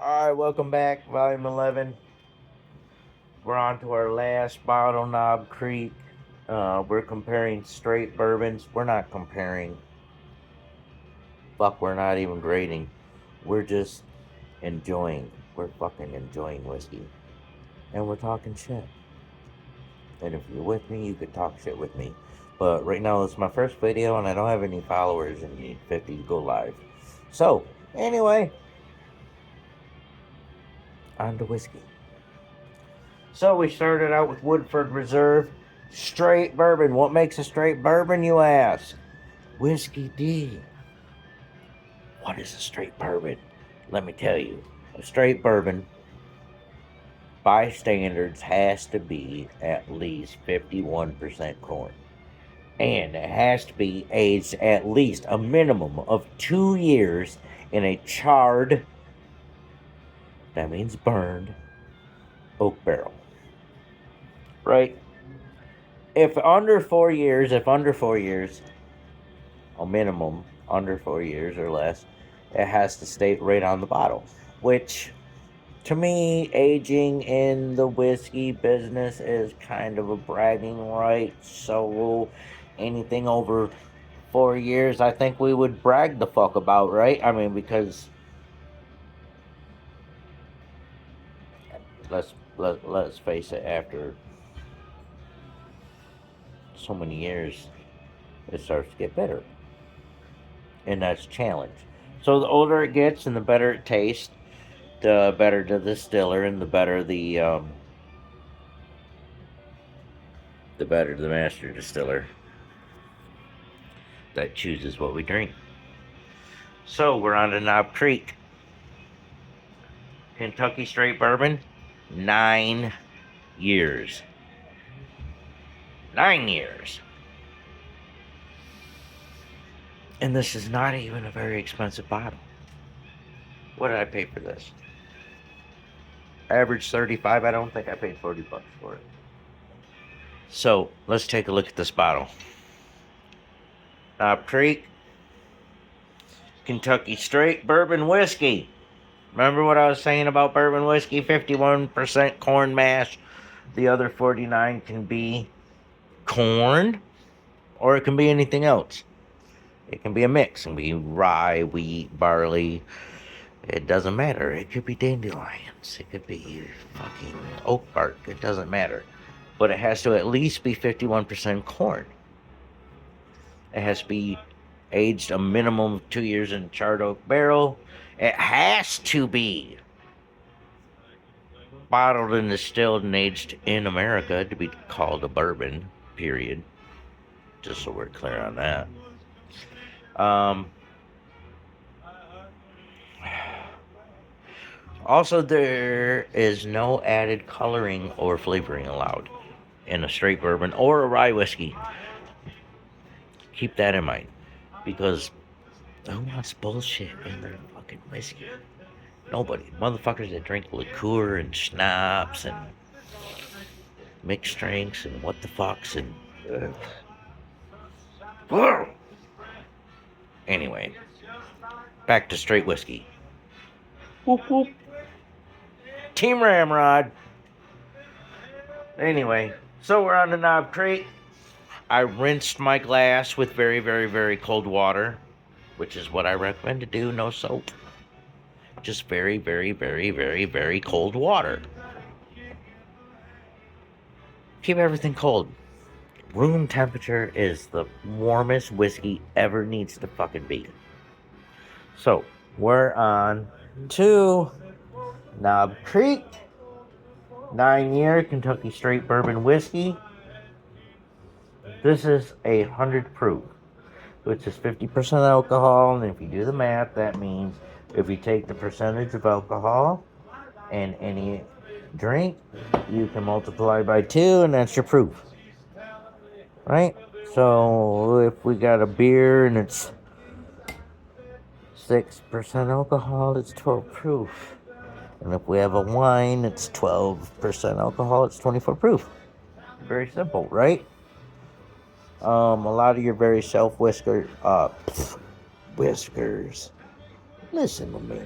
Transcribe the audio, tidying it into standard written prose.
Alright, welcome back, Volume 11. We're on to our last bottle, Knob Creek. We're comparing straight bourbons. We're not comparing. Fuck, we're not even grading. We're just enjoying. We're fucking enjoying whiskey. And we're talking shit. And if you're with me, you could talk shit with me. But right now, it's my first video, and I don't have any followers, and you need 50 to go live. So, anyway, on to whiskey. So we started out with Woodford Reserve, straight bourbon. What makes a straight bourbon, you ask? Whiskey D. What is a straight bourbon? Let me tell you. A straight bourbon, by standards, has to be at least 51% corn. And it has to be aged at least a minimum of 2 years in a charred, that means burned, oak barrel. Right? If under 4 years, a minimum under 4 years or less, it has to state right on the bottle. Which, to me, aging in the whiskey business is kind of a bragging right. So anything over 4 years, I think we would brag the fuck about, right? I mean, because let's face it, after so many years, it starts to get better. And that's a challenge. So the older it gets and the better it tastes, the better the distiller and the better the master distiller that chooses what we drink. So we're on to Knob Creek. Kentucky straight bourbon, 9 years. 9 years. And this is not even a very expensive bottle. What did I pay for this? Average 35. I don't think I paid $40 for it. So let's take a look at this bottle. Knob Creek, Kentucky straight bourbon whiskey. Remember what I was saying about bourbon whiskey? 51% corn mash. The other 49 can be corn, or it can be anything else. It can be a mix. It can be rye, wheat, barley. It doesn't matter. It could be dandelions. It could be fucking oak bark. It doesn't matter. But it has to at least be 51% corn. It has to be aged a minimum of 2 years in a charred oak barrel. It has to be bottled and distilled and aged in America to be called a bourbon, period. Just so we're clear on that. Also, there is no added coloring or flavoring allowed in a straight bourbon or a rye whiskey. Keep that in mind, because who wants bullshit in their fucking whiskey? Nobody. Motherfuckers that drink liqueur and schnapps and mixed drinks and what the fucks and... Anyway, back to straight whiskey. Whoop whoop. Team Ramrod. Anyway, so we're on to Knob Creek. I rinsed my glass with very, very, very cold water, which is what I recommend to do. No soap. Just very, very, very, very, very cold water. Keep everything cold. Room temperature is the warmest whiskey ever needs to fucking be. So, we're on to Knob Creek, 9-year Kentucky straight bourbon whiskey. This is 100 proof, which is 50% alcohol. And if you do the math, that means if you take the percentage of alcohol in any drink, you can multiply by 2, and that's your proof. Right? So if we got a beer and it's 6% alcohol, it's 12 proof. And if we have a wine, it's 12% alcohol, it's 24 proof. Very simple, right? A lot of your very whiskers. Listen to me.